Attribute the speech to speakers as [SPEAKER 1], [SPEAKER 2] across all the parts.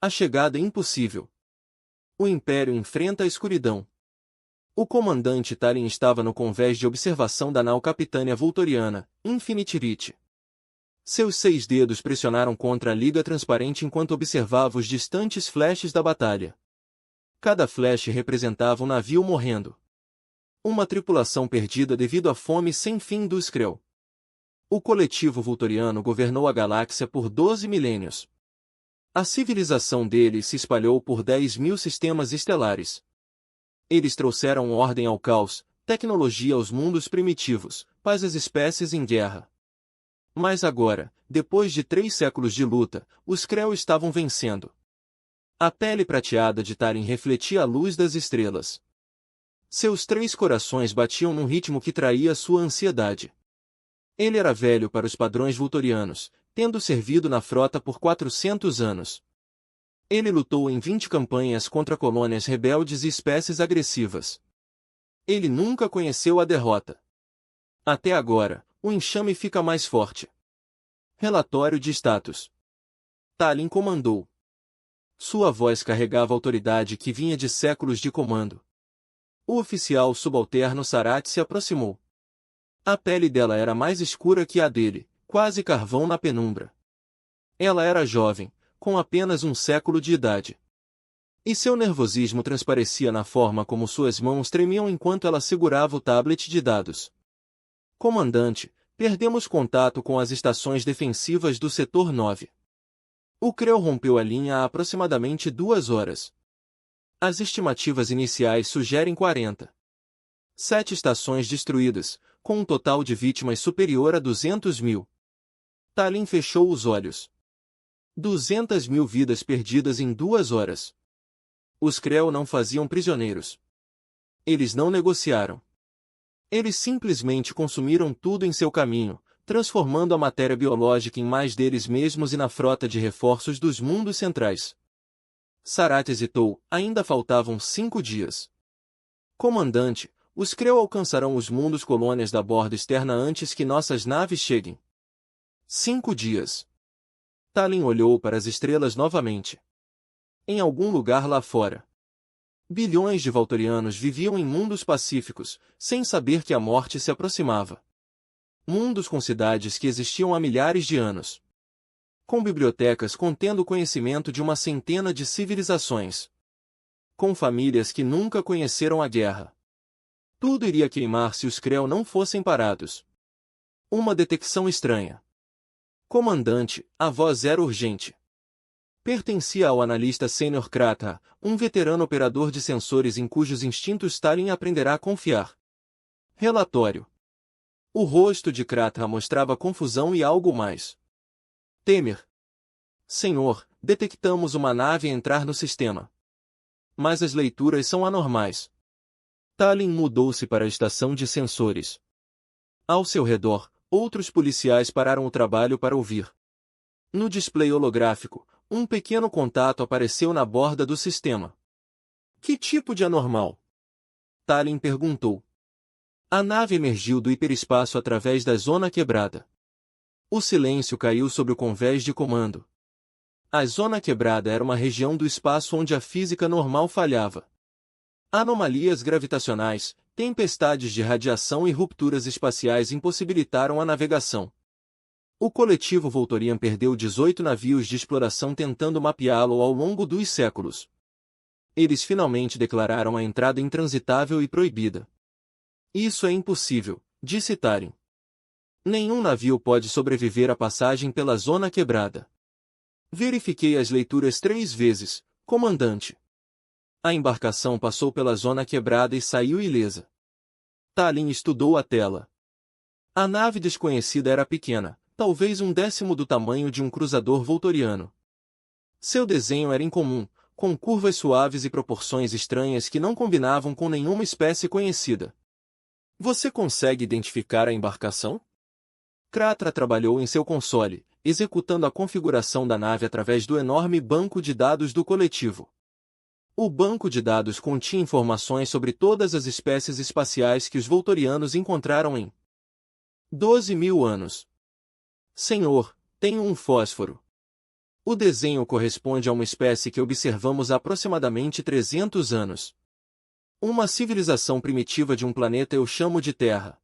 [SPEAKER 1] A chegada impossível. O Império enfrenta a escuridão. O comandante Talin estava no convés de observação da nau Capitânia Voltoriana, Infinity Reach. Seus 6 dedos pressionaram contra a liga transparente enquanto observava os distantes flashes da batalha. Cada flash representava um navio morrendo. Uma tripulação perdida devido à fome sem fim do Skrull. O coletivo Voltoriano governou a galáxia por 12 milênios. A civilização deles se espalhou por 10.000 sistemas estelares. Eles trouxeram ordem ao caos, tecnologia aos mundos primitivos, paz às espécies em guerra. Mas agora, depois de 3 séculos de luta, os Krell estavam vencendo. A pele prateada de Talin refletia a luz das estrelas. Seus 3 corações batiam num ritmo que traía sua ansiedade. Ele era velho para os padrões voltorianos, tendo servido na frota por 400 anos. Ele lutou em 20 campanhas contra colônias rebeldes e espécies agressivas. Ele nunca conheceu a derrota. Até agora, o enxame fica mais forte. Relatório de status. Talin comandou. Sua voz carregava autoridade que vinha de séculos de comando. O oficial subalterno Sarat se aproximou. A pele dela era mais escura que a dele, quase carvão na penumbra. Ela era jovem, com apenas 1 século de idade. E seu nervosismo transparecia na forma como suas mãos tremiam enquanto ela segurava o tablet de dados. Comandante, perdemos contato com as estações defensivas do Setor 9. O Krell rompeu a linha há aproximadamente 2 horas. As estimativas iniciais sugerem 40. 7 estações destruídas, com um total de vítimas superior a 200.000. Talin fechou os olhos. 200.000 vidas perdidas em 2 horas. Os Krell não faziam prisioneiros. Eles não negociaram. Eles simplesmente consumiram tudo em seu caminho, transformando a matéria biológica em mais deles mesmos e na frota de reforços dos mundos centrais. Sarat hesitou, ainda faltavam 5 dias. Comandante, os Krell alcançarão os mundos colônias da borda externa antes que nossas naves cheguem. 5 dias. Talin olhou para as estrelas novamente. Em algum lugar lá fora. Bilhões de Voltorianos viviam em mundos pacíficos, sem saber que a morte se aproximava. Mundos com cidades que existiam há milhares de anos. Com bibliotecas contendo o conhecimento de uma centena de civilizações. Com famílias que nunca conheceram a guerra. Tudo iria queimar se os Krell não fossem parados. Uma detecção estranha. Comandante, a voz era urgente. Pertencia ao analista sênior Kratra, um veterano operador de sensores em cujos instintos Talin aprenderá a confiar. Relatório. O rosto de Kratra mostrava confusão e algo mais. Temer. Senhor, detectamos uma nave entrar no sistema. Mas as leituras são anormais. Talin mudou-se para a estação de sensores. Ao seu redor, outros policiais pararam o trabalho para ouvir. No display holográfico, um pequeno contato apareceu na borda do sistema. Que tipo de anormal? Talin perguntou. A nave emergiu do hiperespaço através da zona quebrada. O silêncio caiu sobre o convés de comando. A zona quebrada era uma região do espaço onde a física normal falhava. Anomalias gravitacionais, tempestades de radiação e rupturas espaciais impossibilitaram a navegação. O coletivo Voltorian perdeu 18 navios de exploração tentando mapeá-lo ao longo dos séculos. Eles finalmente declararam a entrada intransitável e proibida. Isso é impossível, disse Talin. Nenhum navio pode sobreviver à passagem pela zona quebrada. Verifiquei as leituras 3 vezes, comandante. A embarcação passou pela zona quebrada e saiu ilesa. Talin estudou a tela. A nave desconhecida era pequena, talvez 1/10 do tamanho de um cruzador voltoriano. Seu desenho era incomum, com curvas suaves e proporções estranhas que não combinavam com nenhuma espécie conhecida. Você consegue identificar a embarcação? Kratra trabalhou em seu console, executando a configuração da nave através do enorme banco de dados do coletivo. O banco de dados continha informações sobre todas as espécies espaciais que os voltorianos encontraram em 12.000 anos. Senhor, tenho um fósforo. O desenho corresponde a uma espécie que observamos há aproximadamente 300 anos. Uma civilização primitiva de um planeta eu chamo de Terra.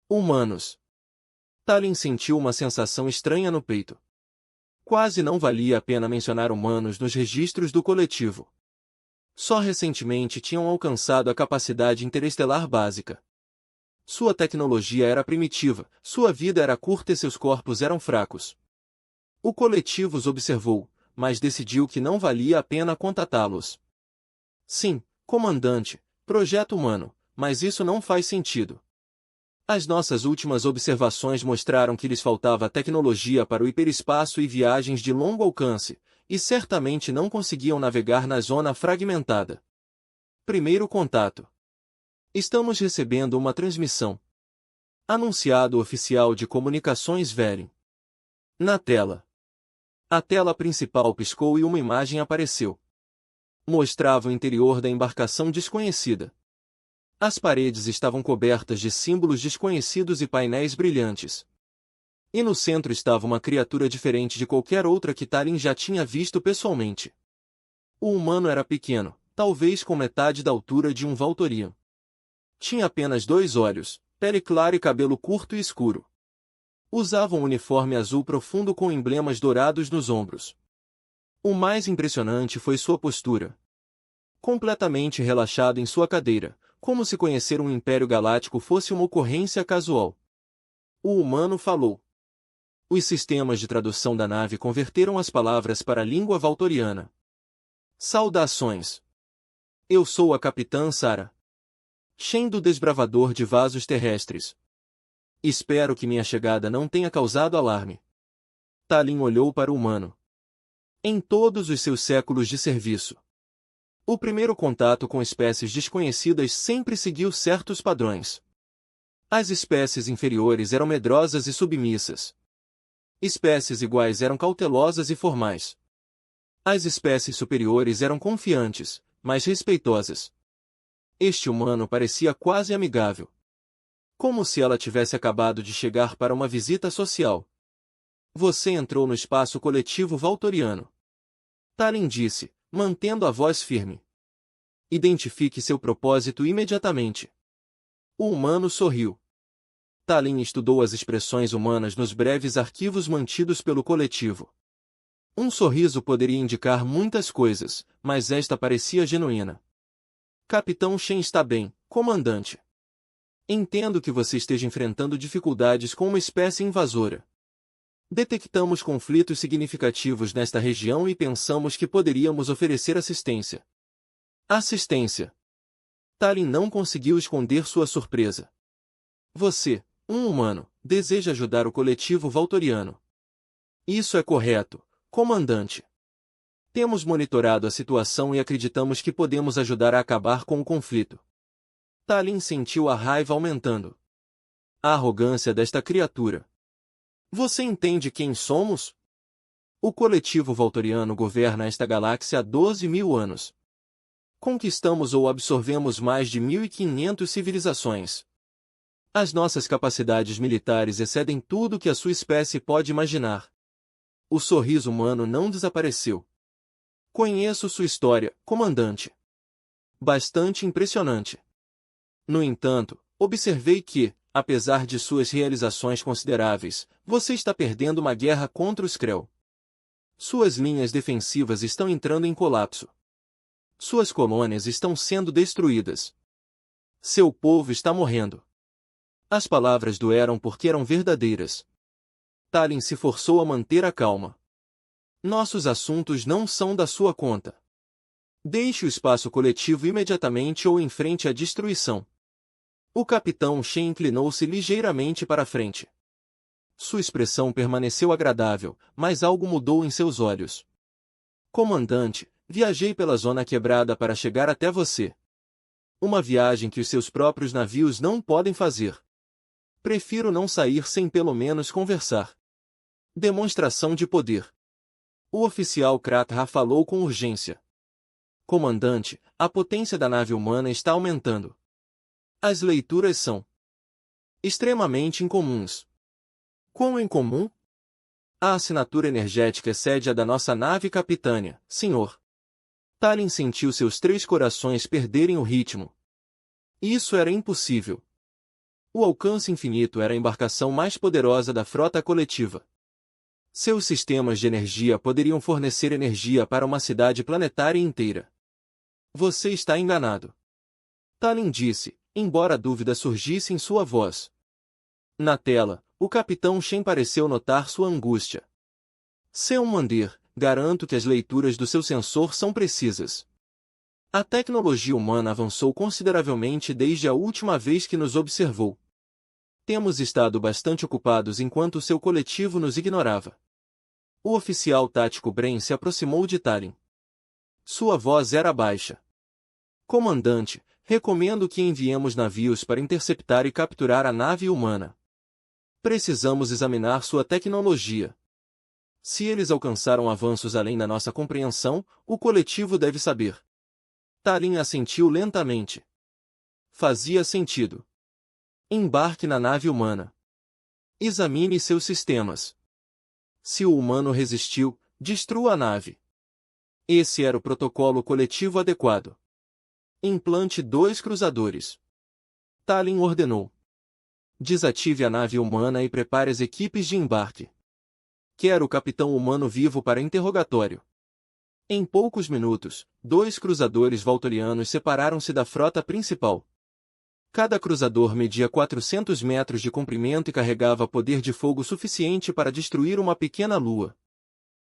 [SPEAKER 1] Humanos. Tallin sentiu uma sensação estranha no peito. Quase não valia a pena mencionar humanos nos registros do coletivo. Só recentemente tinham alcançado a capacidade interestelar básica. Sua tecnologia era primitiva, sua vida era curta e seus corpos eram fracos. O coletivo os observou, mas decidiu que não valia a pena contatá-los. Sim, comandante, projeto humano, mas isso não faz sentido. As nossas últimas observações mostraram que lhes faltava tecnologia para o hiperespaço e viagens de longo alcance, e certamente não conseguiam navegar na zona fragmentada. Primeiro contato. Estamos recebendo uma transmissão. Anunciado oficial de comunicações Verin. Na tela. A tela principal piscou e uma imagem apareceu. Mostrava o interior da embarcação desconhecida. As paredes estavam cobertas de símbolos desconhecidos e painéis brilhantes. E no centro estava uma criatura diferente de qualquer outra que Tallin já tinha visto pessoalmente. O humano era pequeno, talvez com metade da altura de um Valtorian. Tinha apenas 2 olhos, pele clara e cabelo curto e escuro. Usava um uniforme azul profundo com emblemas dourados nos ombros. O mais impressionante foi sua postura. Completamente relaxado em sua cadeira, como se conhecer um império galáctico fosse uma ocorrência casual. O humano falou. Os sistemas de tradução da nave converteram as palavras para a língua valtoriana. Saudações. Eu sou a Capitã Sarah Shen do Desbravador de Vasos Terrestres. Espero que minha chegada não tenha causado alarme. Tallin olhou para o humano. Em todos os seus séculos de serviço, o primeiro contato com espécies desconhecidas sempre seguiu certos padrões. As espécies inferiores eram medrosas e submissas. Espécies iguais eram cautelosas e formais. As espécies superiores eram confiantes, mas respeitosas. Este humano parecia quase amigável. Como se ela tivesse acabado de chegar para uma visita social. Você entrou no espaço coletivo valtoriano. Tallin disse, mantendo a voz firme. Identifique seu propósito imediatamente. O humano sorriu. Tallin estudou as expressões humanas nos breves arquivos mantidos pelo coletivo. Um sorriso poderia indicar muitas coisas, mas esta parecia genuína. Capitão Shen está bem, comandante. Entendo que você esteja enfrentando dificuldades com uma espécie invasora. Detectamos conflitos significativos nesta região e pensamos que poderíamos oferecer assistência. Assistência. Tallin não conseguiu esconder sua surpresa. Você, um humano, deseja ajudar o coletivo valtoriano. Isso é correto, comandante. Temos monitorado a situação e acreditamos que podemos ajudar a acabar com o conflito. Tallin sentiu a raiva aumentando. A arrogância desta criatura. Você entende quem somos? O coletivo valtoriano governa esta galáxia há 12.000 anos. Conquistamos ou absorvemos mais de 1.500 civilizações. As nossas capacidades militares excedem tudo que a sua espécie pode imaginar. O sorriso humano não desapareceu. Conheço sua história, comandante. Bastante impressionante. No entanto, observei que, apesar de suas realizações consideráveis, você está perdendo uma guerra contra os Krell. Suas linhas defensivas estão entrando em colapso. Suas colônias estão sendo destruídas. Seu povo está morrendo. As palavras doeram porque eram verdadeiras. Tallin se forçou a manter a calma. Nossos assuntos não são da sua conta. Deixe o espaço coletivo imediatamente ou enfrente a destruição. O capitão Shen inclinou-se ligeiramente para a frente. Sua expressão permaneceu agradável, mas algo mudou em seus olhos. Comandante, viajei pela zona quebrada para chegar até você. Uma viagem que os seus próprios navios não podem fazer. Prefiro não sair sem pelo menos conversar. Demonstração de poder. O oficial Kratra falou com urgência. Comandante, a potência da nave humana está aumentando. As leituras são extremamente incomuns. Quão incomum? A assinatura energética excede a da nossa nave capitânia, senhor. Tallin sentiu seus 3 corações perderem o ritmo. Isso era impossível. O alcance infinito era a embarcação mais poderosa da frota coletiva. Seus sistemas de energia poderiam fornecer energia para uma cidade planetária inteira. Você está enganado. Tallin disse, embora a dúvida surgisse em sua voz. Na tela, o capitão Shen pareceu notar sua angústia. Seu Mandir, garanto que as leituras do seu sensor são precisas. A tecnologia humana avançou consideravelmente desde a última vez que nos observou. Temos estado bastante ocupados enquanto seu coletivo nos ignorava. O oficial tático Bren se aproximou de Tallin. Sua voz era baixa. Comandante, recomendo que enviemos navios para interceptar e capturar a nave humana. Precisamos examinar sua tecnologia. Se eles alcançaram avanços além da nossa compreensão, o coletivo deve saber. Tallin assentiu lentamente. Fazia sentido. Embarque na nave humana. Examine seus sistemas. Se o humano resistiu, destrua a nave. Esse era o protocolo coletivo adequado. Implante 2 cruzadores. Tallin ordenou. Desative a nave humana e prepare as equipes de embarque. Quero o capitão humano vivo para interrogatório. Em poucos minutos, 2 cruzadores voltorianos separaram-se da frota principal. Cada cruzador media 400 metros de comprimento e carregava poder de fogo suficiente para destruir uma pequena lua.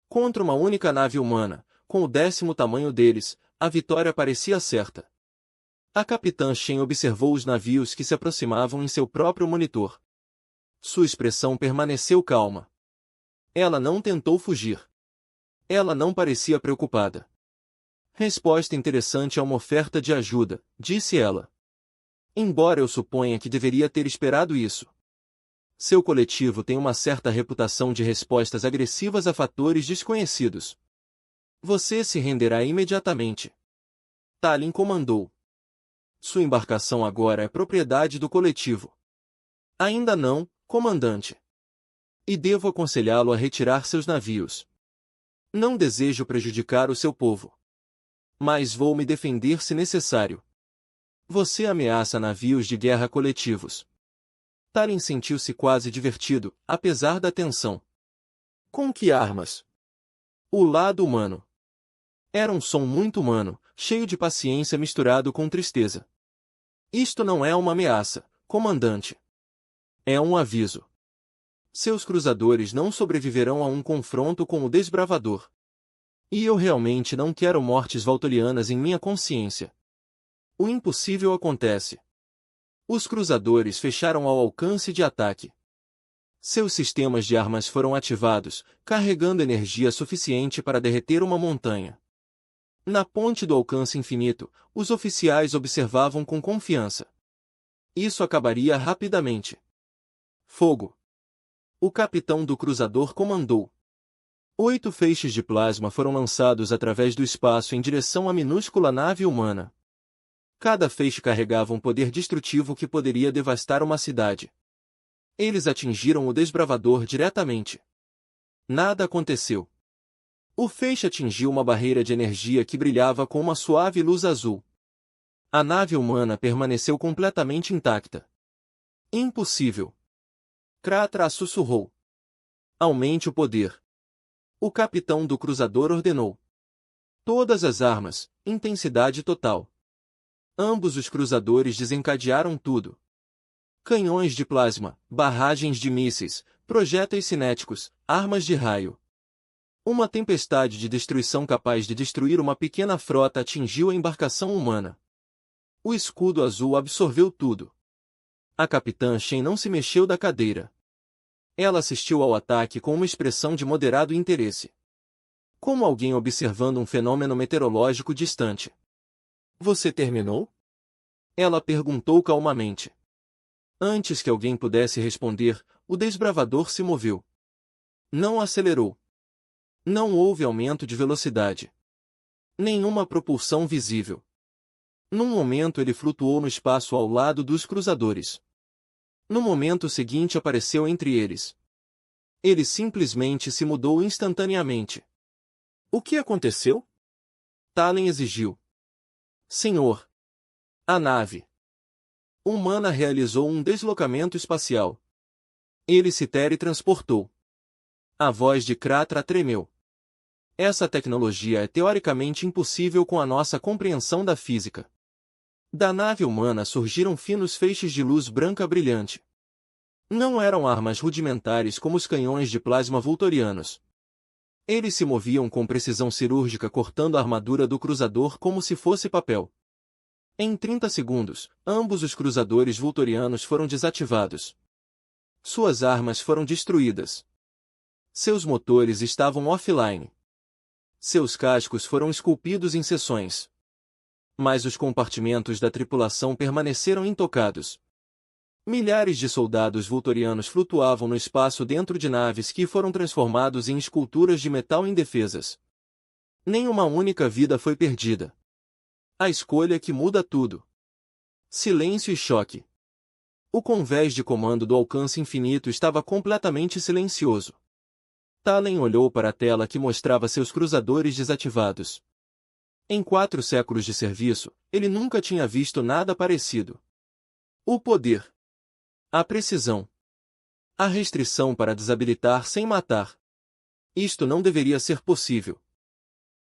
[SPEAKER 1] Contra uma única nave humana, com o 10º tamanho deles, a vitória parecia certa. A capitã Shen observou os navios que se aproximavam em seu próprio monitor. Sua expressão permaneceu calma. Ela não tentou fugir. Ela não parecia preocupada. Resposta interessante a uma oferta de ajuda, disse ela. Embora eu suponha que deveria ter esperado isso. Seu coletivo tem uma certa reputação de respostas agressivas a fatores desconhecidos. Você se renderá imediatamente. Tallin comandou. Sua embarcação agora é propriedade do coletivo. Ainda não, comandante. E devo aconselhá-lo a retirar seus navios. Não desejo prejudicar o seu povo. Mas vou me defender se necessário. Você ameaça navios de guerra coletivos. Tallin sentiu-se quase divertido, apesar da tensão. Com que armas? O lado humano. Era um som muito humano, cheio de paciência misturado com tristeza. Isto não é uma ameaça, comandante. É um aviso. Seus cruzadores não sobreviverão a um confronto com o desbravador. E eu realmente não quero mortes voltorianas em minha consciência. O impossível acontece. Os cruzadores fecharam ao alcance de ataque. Seus sistemas de armas foram ativados, carregando energia suficiente para derreter uma montanha. Na ponte do alcance infinito, os oficiais observavam com confiança. Isso acabaria rapidamente. Fogo. O capitão do cruzador comandou. 8 feixes de plasma foram lançados através do espaço em direção à minúscula nave humana. Cada feixe carregava um poder destrutivo que poderia devastar uma cidade. Eles atingiram o desbravador diretamente. Nada aconteceu. O feixe atingiu uma barreira de energia que brilhava com uma suave luz azul. A nave humana permaneceu completamente intacta. Impossível. Kratra sussurrou. Aumente o poder. O capitão do cruzador ordenou. Todas as armas, intensidade total. Ambos os cruzadores desencadearam tudo. Canhões de plasma, barragens de mísseis, projéteis cinéticos, armas de raio. Uma tempestade de destruição capaz de destruir uma pequena frota atingiu a embarcação humana. O escudo azul absorveu tudo. A capitã Shen não se mexeu da cadeira. Ela assistiu ao ataque com uma expressão de moderado interesse. Como alguém observando um fenômeno meteorológico distante. Você terminou? Ela perguntou calmamente. Antes que alguém pudesse responder, o desbravador se moveu. Não acelerou. Não houve aumento de velocidade. Nenhuma propulsão visível. Num momento ele flutuou no espaço ao lado dos cruzadores. No momento seguinte apareceu entre eles. Ele simplesmente se mudou instantaneamente. O que aconteceu? Talen exigiu. Senhor. A nave humana realizou um deslocamento espacial. Ele se teletransportou. A voz de Kratra tremeu. Essa tecnologia é teoricamente impossível com a nossa compreensão da física. Da nave humana surgiram finos feixes de luz branca brilhante. Não eram armas rudimentares como os canhões de plasma vultorianos. Eles se moviam com precisão cirúrgica cortando a armadura do cruzador como se fosse papel. Em 30 segundos, ambos os cruzadores vultorianos foram desativados. Suas armas foram destruídas. Seus motores estavam offline. Seus cascos foram esculpidos em seções. Mas os compartimentos da tripulação permaneceram intocados. Milhares de soldados vultorianos flutuavam no espaço dentro de naves que foram transformados em esculturas de metal indefesas. Nenhuma única vida foi perdida. A escolha que muda tudo. Silêncio e choque. O convés de comando do alcance infinito estava completamente silencioso. Talen olhou para a tela que mostrava seus cruzadores desativados. Em 4 séculos de serviço, ele nunca tinha visto nada parecido. O poder. A precisão. A restrição para desabilitar sem matar. Isto não deveria ser possível.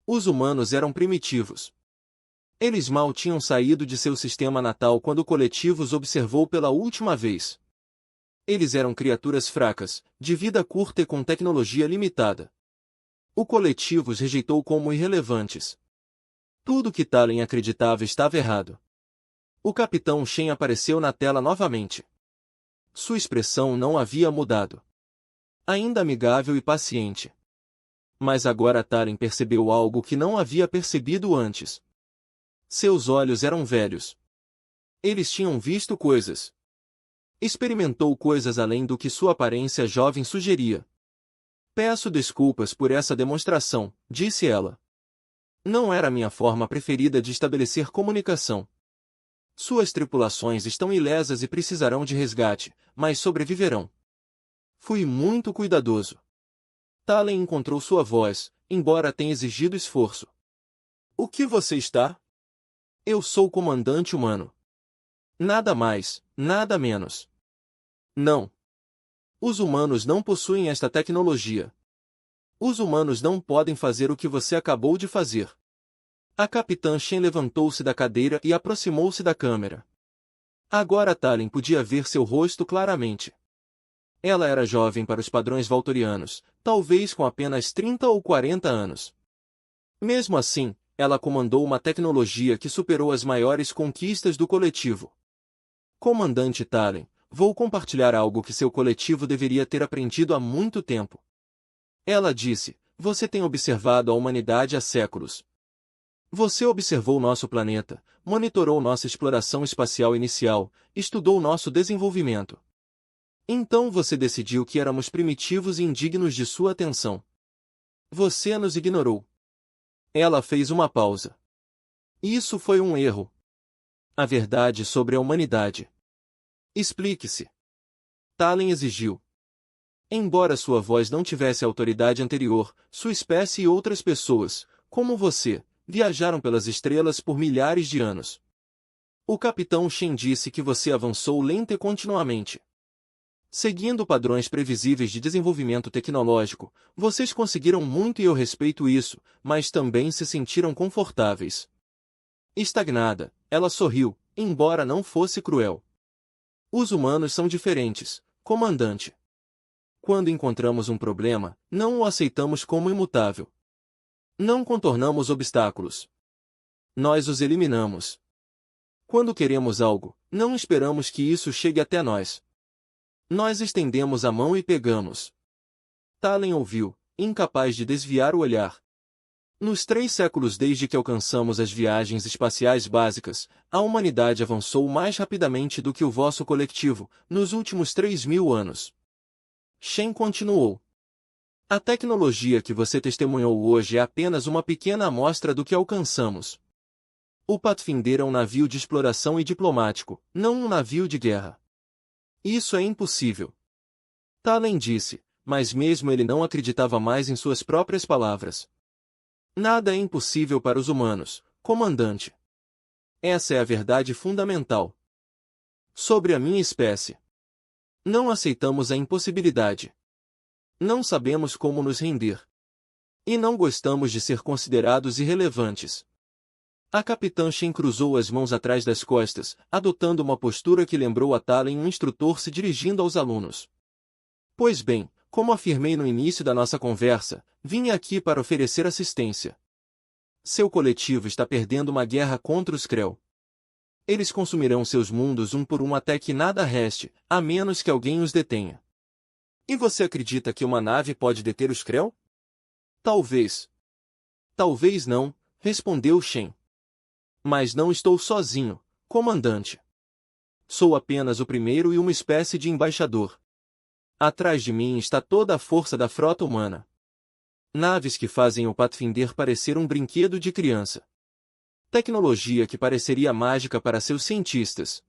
[SPEAKER 1] Os humanos eram primitivos. Eles mal tinham saído de seu sistema natal quando o coletivo os observou pela última vez. Eles eram criaturas fracas, de vida curta e com tecnologia limitada. O coletivo os rejeitou como irrelevantes. Tudo que Talen acreditava estava errado. O Capitão Shen apareceu na tela novamente. Sua expressão não havia mudado. Ainda amigável e paciente. Mas agora Talen percebeu algo que não havia percebido antes. Seus olhos eram velhos. Eles tinham visto coisas. Experimentou coisas além do que sua aparência jovem sugeria. Peço desculpas por essa demonstração, disse ela. Não era minha forma preferida de estabelecer comunicação. Suas tripulações estão ilesas e precisarão de resgate, mas sobreviverão. Fui muito cuidadoso. Talen encontrou sua voz, embora tenha exigido esforço. O que você está? Eu sou o comandante humano. Nada mais, nada menos. Não. Os humanos não possuem esta tecnologia. Os humanos não podem fazer o que você acabou de fazer. A Capitã Shen levantou-se da cadeira e aproximou-se da câmera. Agora Talen podia ver seu rosto claramente. Ela era jovem para os padrões valtorianos, talvez com apenas 30 ou 40 anos. Mesmo assim, ela comandou uma tecnologia que superou as maiores conquistas do coletivo. Comandante Talen, vou compartilhar algo que seu coletivo deveria ter aprendido há muito tempo. Ela disse, você tem observado a humanidade há séculos. Você observou nosso planeta, monitorou nossa exploração espacial inicial, estudou nosso desenvolvimento. Então você decidiu que éramos primitivos e indignos de sua atenção. Você nos ignorou. Ela fez uma pausa. Isso foi um erro. A verdade sobre a humanidade. Explique-se. Talen exigiu. Embora sua voz não tivesse autoridade anterior, sua espécie e outras pessoas, como você, viajaram pelas estrelas por milhares de anos. O Capitão Shen disse que você avançou lenta e continuamente. Seguindo padrões previsíveis de desenvolvimento tecnológico, vocês conseguiram muito e eu respeito isso, mas também se sentiram confortáveis. Estagnada, ela sorriu, embora não fosse cruel. Os humanos são diferentes, comandante. Quando encontramos um problema, não o aceitamos como imutável. Não contornamos obstáculos. Nós os eliminamos. Quando queremos algo, não esperamos que isso chegue até nós. Nós estendemos a mão e pegamos. Talen ouviu, incapaz de desviar o olhar. Nos 3 séculos desde que alcançamos as viagens espaciais básicas, a humanidade avançou mais rapidamente do que o vosso coletivo, nos últimos 3.000 anos. Shen continuou. A tecnologia que você testemunhou hoje é apenas uma pequena amostra do que alcançamos. O Pathfinder é um navio de exploração e diplomático, não um navio de guerra. Isso é impossível. Talen disse, mas mesmo ele não acreditava mais em suas próprias palavras. Nada é impossível para os humanos, comandante. Essa é a verdade fundamental. Sobre a minha espécie. Não aceitamos a impossibilidade. Não sabemos como nos render. E não gostamos de ser considerados irrelevantes. A capitã Shen cruzou as mãos atrás das costas, adotando uma postura que lembrou a Talen um instrutor se dirigindo aos alunos. Pois bem, como afirmei no início da nossa conversa, vim aqui para oferecer assistência. Seu coletivo está perdendo uma guerra contra os Krell. Eles consumirão seus mundos um por um até que nada reste, a menos que alguém os detenha. E você acredita que uma nave pode deter os Krell? Talvez. Talvez não, respondeu Shen. Mas não estou sozinho, comandante. Sou apenas o primeiro e uma espécie de embaixador. Atrás de mim está toda a força da frota humana. Naves que fazem o Pathfinder parecer um brinquedo de criança. Tecnologia que pareceria mágica para seus cientistas.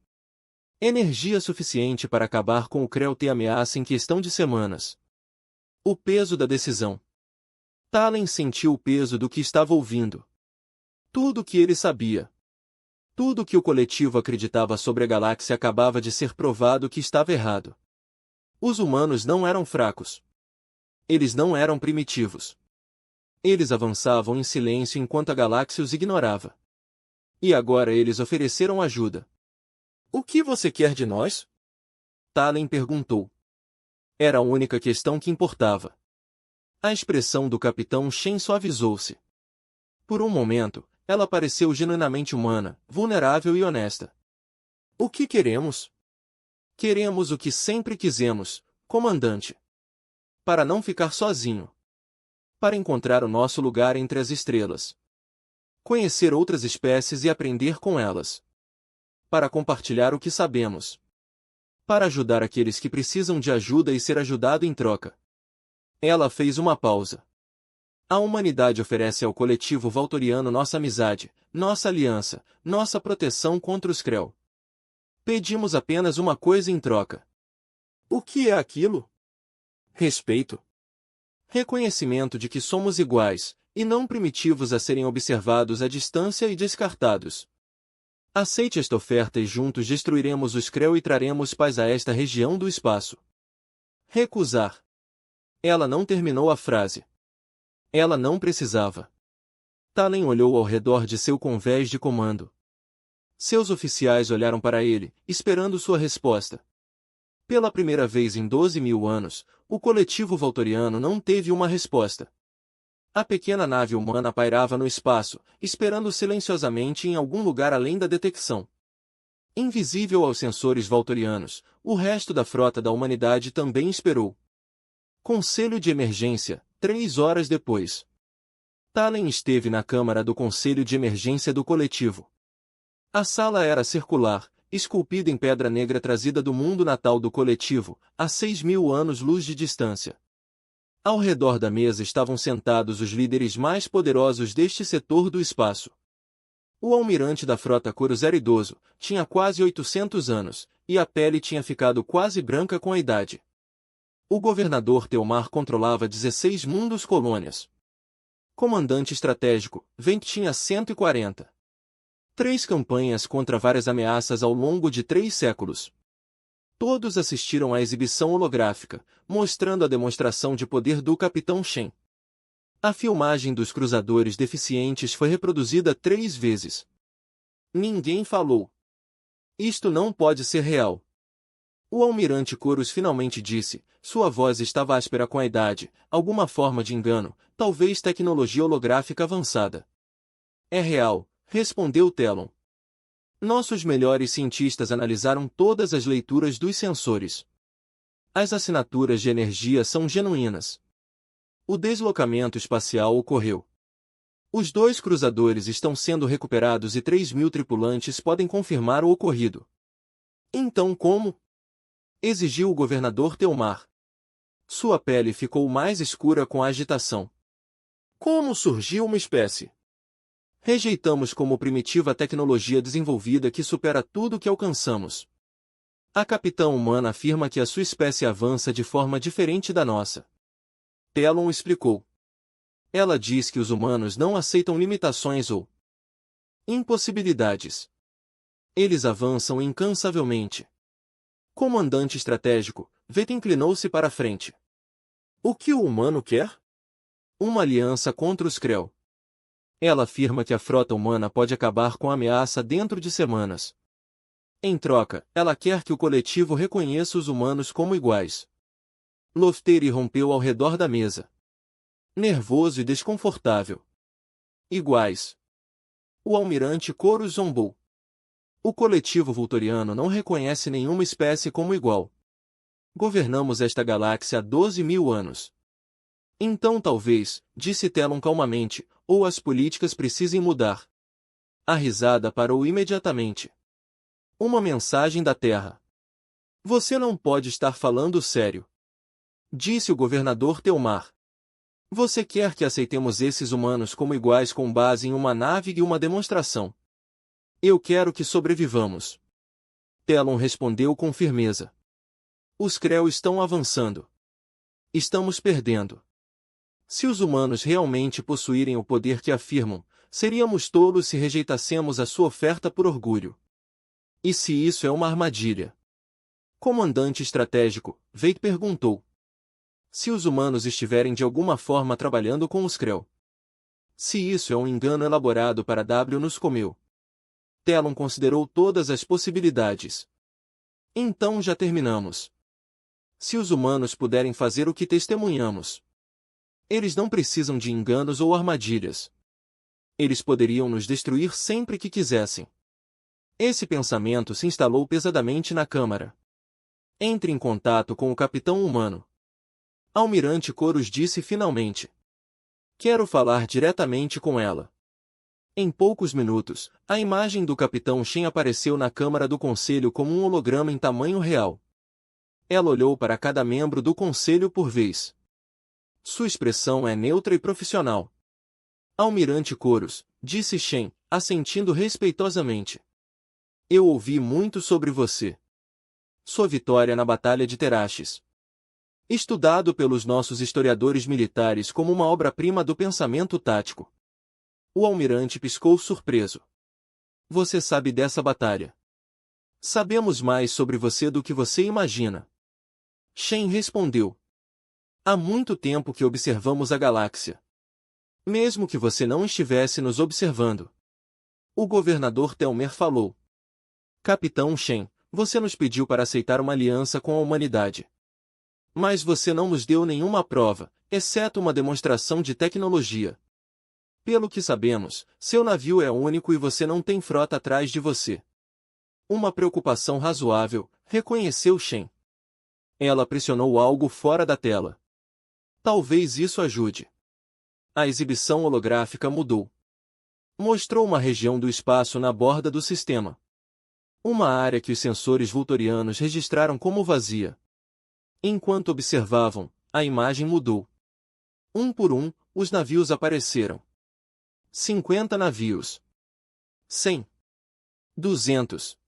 [SPEAKER 1] Energia suficiente para acabar com o Krell T ameaça em questão de semanas. O peso da decisão. Talen sentiu o peso do que estava ouvindo. Tudo o que ele sabia. Tudo o que o coletivo acreditava sobre a galáxia acabava de ser provado que estava errado. Os humanos não eram fracos. Eles não eram primitivos. Eles avançavam em silêncio enquanto a galáxia os ignorava. E agora eles ofereceram ajuda. O que você quer de nós? Talen perguntou. Era a única questão que importava. A expressão do capitão Shen suavizou-se. Por um momento, ela pareceu genuinamente humana, vulnerável e honesta. O que queremos? Queremos o que sempre quisemos, comandante. Para não ficar sozinho. Para encontrar o nosso lugar entre as estrelas. Conhecer outras espécies e aprender com elas. Para compartilhar o que sabemos. Para ajudar aqueles que precisam de ajuda e ser ajudado em troca. Ela fez uma pausa. A humanidade oferece ao coletivo valtoriano nossa amizade, nossa aliança, nossa proteção contra os Krell. Pedimos apenas uma coisa em troca. O que é aquilo? Respeito. Reconhecimento de que somos iguais, e não primitivos a serem observados à distância e descartados. Aceite esta oferta e juntos destruiremos os Krell e traremos paz a esta região do espaço. Recusar. Ela não terminou a frase. Ela não precisava. Talen olhou ao redor de seu convés de comando. Seus oficiais olharam para ele, esperando sua resposta. Pela primeira vez em 12.000 anos, o coletivo valtoriano não teve uma resposta. A pequena nave humana pairava no espaço, esperando silenciosamente em algum lugar além da detecção. Invisível aos sensores valtorianos, o resto da frota da humanidade também esperou. Conselho de emergência, 3 horas depois. Talen esteve na câmara do Conselho de Emergência do coletivo. A sala era circular, esculpida em pedra negra trazida do mundo natal do coletivo, a 6.000 anos-luz de distância. Ao redor da mesa estavam sentados os líderes mais poderosos deste setor do espaço. O almirante da frota Corus era idoso, tinha quase 800 anos, e a pele tinha ficado quase branca com a idade. O governador Teomar controlava 16 mundos-colônias. Comandante estratégico, Vent tinha 140. 3 campanhas contra várias ameaças ao longo de 3 séculos. Todos assistiram à exibição holográfica, mostrando a demonstração de poder do Capitão Shen. A filmagem dos cruzadores deficientes foi reproduzida 3 vezes. Ninguém falou. Isto não pode ser real. O almirante Corus finalmente disse, sua voz estava áspera com a idade, alguma forma de engano, talvez tecnologia holográfica avançada. É real, respondeu Telon. Nossos melhores cientistas analisaram todas as leituras dos sensores. As assinaturas de energia são genuínas. O deslocamento espacial ocorreu. Os 2 cruzadores estão sendo recuperados e 3.000 tripulantes podem confirmar o ocorrido. Então como? Exigiu o governador Teomar. Sua pele ficou mais escura com a agitação. Como surgiu uma espécie? Rejeitamos como primitiva a tecnologia desenvolvida que supera tudo que alcançamos. A capitã humana afirma que a sua espécie avança de forma diferente da nossa. Talon explicou. Ela diz que os humanos não aceitam limitações ou impossibilidades. Eles avançam incansavelmente. Comandante estratégico, Veta inclinou-se para a frente. O que o humano quer? Uma aliança contra os Krell. Ela afirma que a frota humana pode acabar com a ameaça dentro de semanas. Em troca, ela quer que o coletivo reconheça os humanos como iguais. Lofteri rompeu ao redor da mesa. Nervoso e desconfortável. Iguais. O almirante Corus zombou. O coletivo vultoriano não reconhece nenhuma espécie como igual. Governamos esta galáxia há 12.000 anos. Então talvez, disse Talon calmamente, ou as políticas precisem mudar. A risada parou imediatamente. Uma mensagem da Terra. Você não pode estar falando sério. Disse o governador Telmar. Você quer que aceitemos esses humanos como iguais com base em uma nave e uma demonstração? Eu quero que sobrevivamos. Talon respondeu com firmeza. Os Krell estão avançando. Estamos perdendo. Se os humanos realmente possuírem o poder que afirmam, seríamos tolos se rejeitassemos a sua oferta por orgulho. E se isso é uma armadilha? Comandante estratégico, Veit perguntou. Se os humanos estiverem de alguma forma trabalhando com os Krell. Se isso é um engano elaborado para W nos comeu. Talon considerou todas as possibilidades. Então já terminamos. Se os humanos puderem fazer o que testemunhamos. Eles não precisam de enganos ou armadilhas. Eles poderiam nos destruir sempre que quisessem. Esse pensamento se instalou pesadamente na câmara. Entre em contato com o capitão humano. Almirante Corus disse finalmente. Quero falar diretamente com ela. Em poucos minutos, a imagem do capitão Shen apareceu na câmara do conselho como um holograma em tamanho real. Ela olhou para cada membro do conselho por vez. Sua expressão é neutra e profissional. Almirante Corus, disse Shen, assentindo respeitosamente. Eu ouvi muito sobre você. Sua vitória na Batalha de Terashes. Estudado pelos nossos historiadores militares como uma obra-prima do pensamento tático. O almirante piscou surpreso. Você sabe dessa batalha? Sabemos mais sobre você do que você imagina. Shen respondeu. Há muito tempo que observamos a galáxia. Mesmo que você não estivesse nos observando. O governador Telmer falou. Capitão Shen, você nos pediu para aceitar uma aliança com a humanidade. Mas você não nos deu nenhuma prova, exceto uma demonstração de tecnologia. Pelo que sabemos, seu navio é único e você não tem frota atrás de você. Uma preocupação razoável, reconheceu Shen. Ela pressionou algo fora da tela. Talvez isso ajude. A exibição holográfica mudou. Mostrou uma região do espaço na borda do sistema. Uma área que os sensores vultorianos registraram como vazia. Enquanto observavam, a imagem mudou. Um por um, os navios apareceram. 50 navios. 100. 200.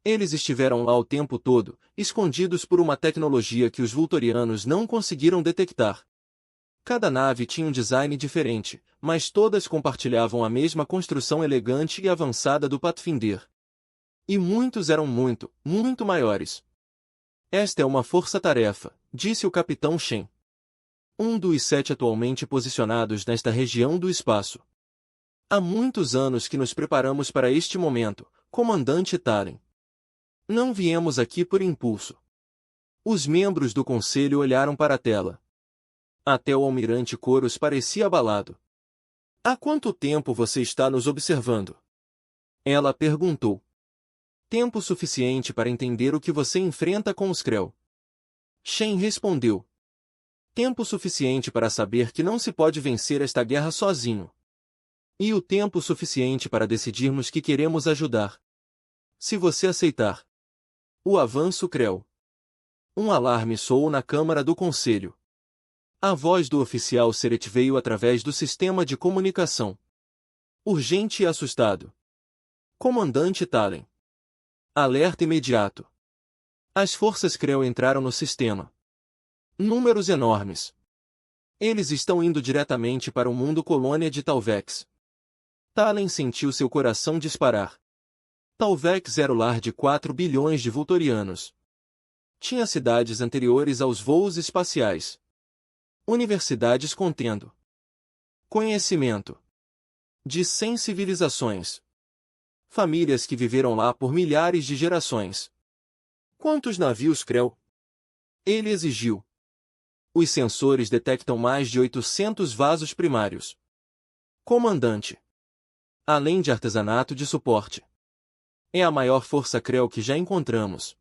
[SPEAKER 1] Eles estiveram lá o tempo todo, escondidos por uma tecnologia que os vultorianos não conseguiram detectar. Cada nave tinha um design diferente, mas todas compartilhavam a mesma construção elegante e avançada do Pathfinder. E muitos eram muito, muito maiores. Esta é uma força-tarefa, disse o capitão Shen. Um dos 7 atualmente posicionados nesta região do espaço. Há muitos anos que nos preparamos para este momento, comandante Taren. Não viemos aqui por impulso. Os membros do conselho olharam para a tela. Até o almirante Corus parecia abalado. Há quanto tempo você está nos observando? Ela perguntou. Tempo suficiente para entender o que você enfrenta com os Krell. Shen respondeu. Tempo suficiente para saber que não se pode vencer esta guerra sozinho. E o tempo suficiente para decidirmos que queremos ajudar. Se você aceitar. O avanço Krell. Um alarme soou na câmara do conselho. A voz do oficial Seret veio através do sistema de comunicação. Urgente e assustado. Comandante Talen. Alerta imediato. As forças Krell entraram no sistema. Números enormes. Eles estão indo diretamente para o mundo colônia de Talvex. Talen sentiu seu coração disparar. Talvex era o lar de 4 bilhões de Vultorianos. Tinha cidades anteriores aos voos espaciais. Universidades contendo conhecimento de 100 civilizações. Famílias que viveram lá por milhares de gerações. Quantos navios Krell? Ele exigiu. Os sensores detectam mais de 800 vasos primários. Comandante. Além de artesanato de suporte. É a maior força Krell que já encontramos.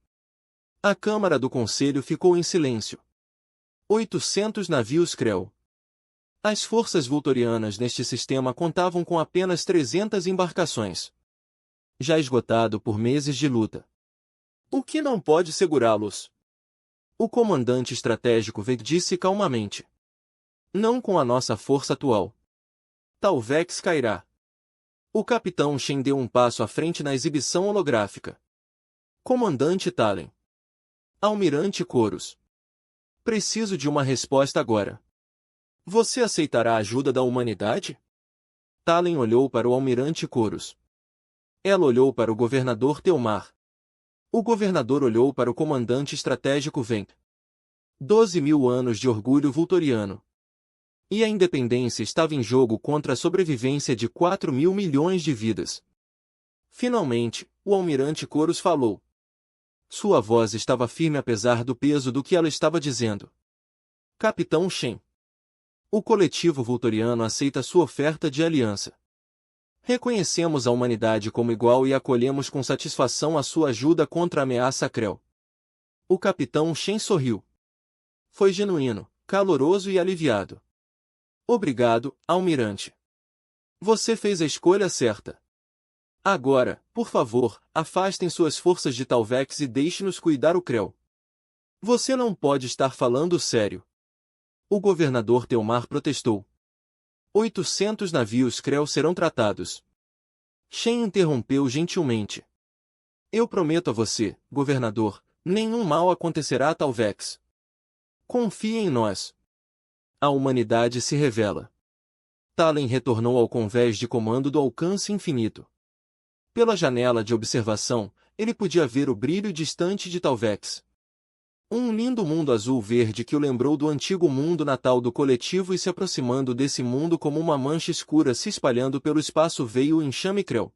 [SPEAKER 1] A Câmara do Conselho ficou em silêncio. 800 navios Krell. As forças Vultorianas neste sistema contavam com apenas 300 embarcações. Já esgotado por meses de luta. O que não pode segurá-los? O comandante estratégico Veg disse calmamente. Não com a nossa força atual. Talvex cairá. O capitão Shen deu um passo à frente na exibição holográfica. Comandante Talen. Almirante Corus. Preciso de uma resposta agora. Você aceitará a ajuda da humanidade? Talen olhou para o almirante Corus. Ela olhou para o governador Teomar. O governador olhou para o comandante estratégico Veng. 12.000 anos de orgulho vultoriano. E a independência estava em jogo contra a sobrevivência de 4.000 milhões de vidas. Finalmente, o almirante Corus falou. Sua voz estava firme apesar do peso do que ela estava dizendo. Capitão Shen. O coletivo vultoriano aceita sua oferta de aliança. Reconhecemos a humanidade como igual e acolhemos com satisfação a sua ajuda contra a ameaça Krell. O capitão Shen sorriu. Foi genuíno, caloroso e aliviado. Obrigado, almirante. Você fez a escolha certa. Agora, por favor, afastem suas forças de Talvex e deixe-nos cuidar o Krell. Você não pode estar falando sério. O governador Teomar protestou. 800 navios Krell serão tratados. Shen interrompeu gentilmente. Eu prometo a você, governador, nenhum mal acontecerá a Talvex. Confie em nós. A humanidade se revela. Talen retornou ao convés de comando do alcance infinito. Pela janela de observação, ele podia ver o brilho distante de Talvex. Um lindo mundo azul-verde que o lembrou do antigo mundo natal do coletivo e se aproximando desse mundo como uma mancha escura se espalhando pelo espaço veio o enxame Krell.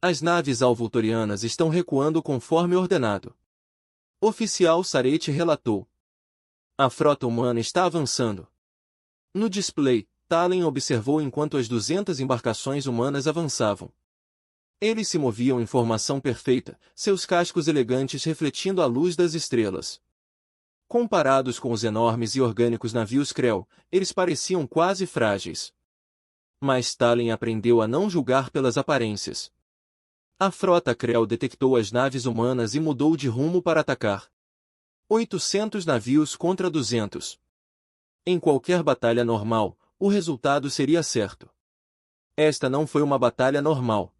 [SPEAKER 1] As naves alvultorianas estão recuando conforme ordenado. Oficial Sarete relatou. A frota humana está avançando. No display, Talen observou enquanto as 200 embarcações humanas avançavam. Eles se moviam em formação perfeita, seus cascos elegantes refletindo a luz das estrelas. Comparados com os enormes e orgânicos navios Krell, eles pareciam quase frágeis. Mas Talen aprendeu a não julgar pelas aparências. A frota Krell detectou as naves humanas e mudou de rumo para atacar. 800 navios contra 200. Em qualquer batalha normal, o resultado seria certo. Esta não foi uma batalha normal.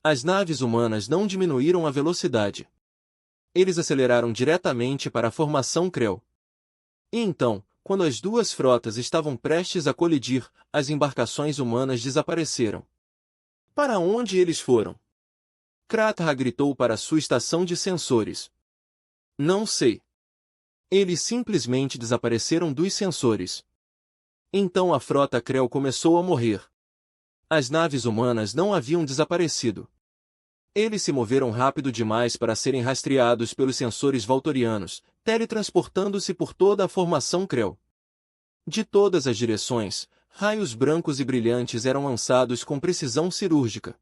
[SPEAKER 1] As naves humanas não diminuíram a velocidade. Eles aceleraram diretamente para a formação Krell. E então, quando as duas frotas estavam prestes a colidir, as embarcações humanas desapareceram. Para onde eles foram? Krathra gritou para sua estação de sensores. Não sei. Eles simplesmente desapareceram dos sensores. Então a frota Krell começou a morrer. As naves humanas não haviam desaparecido. Eles se moveram rápido demais para serem rastreados pelos sensores valtorianos, teletransportando-se por toda a formação Krell. De todas as direções, raios brancos e brilhantes eram lançados com precisão cirúrgica.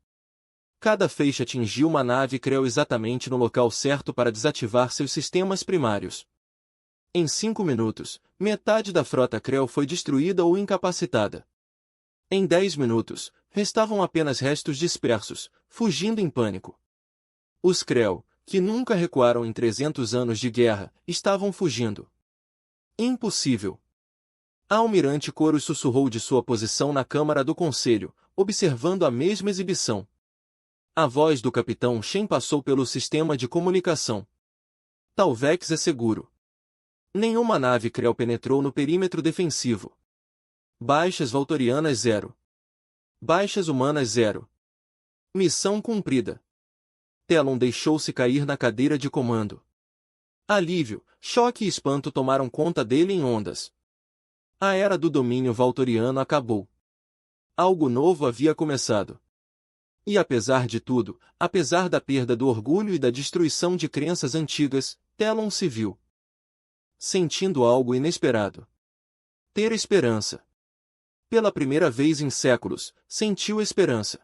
[SPEAKER 1] Cada feixe atingiu uma nave Krell exatamente no local certo para desativar seus sistemas primários. Em 5 minutos, metade da frota Krell foi destruída ou incapacitada. Em 10 minutos, restavam apenas restos dispersos, fugindo em pânico. Os Krell, que nunca recuaram em 300 anos de guerra, estavam fugindo. Impossível! A almirante Corus sussurrou de sua posição na Câmara do Conselho, observando a mesma exibição. A voz do capitão Shen passou pelo sistema de comunicação. Talvex é seguro. Nenhuma nave Krell penetrou no perímetro defensivo. Baixas Valtorianas 0. Baixas humanas 0. Missão cumprida. Telon deixou-se cair na cadeira de comando. Alívio, choque e espanto tomaram conta dele em ondas. A era do domínio valtoriano acabou. Algo novo havia começado. E apesar de tudo, apesar da perda do orgulho e da destruição de crenças antigas, Telon se viu sentindo algo inesperado. Ter esperança. Pela primeira vez em séculos, sentiu esperança.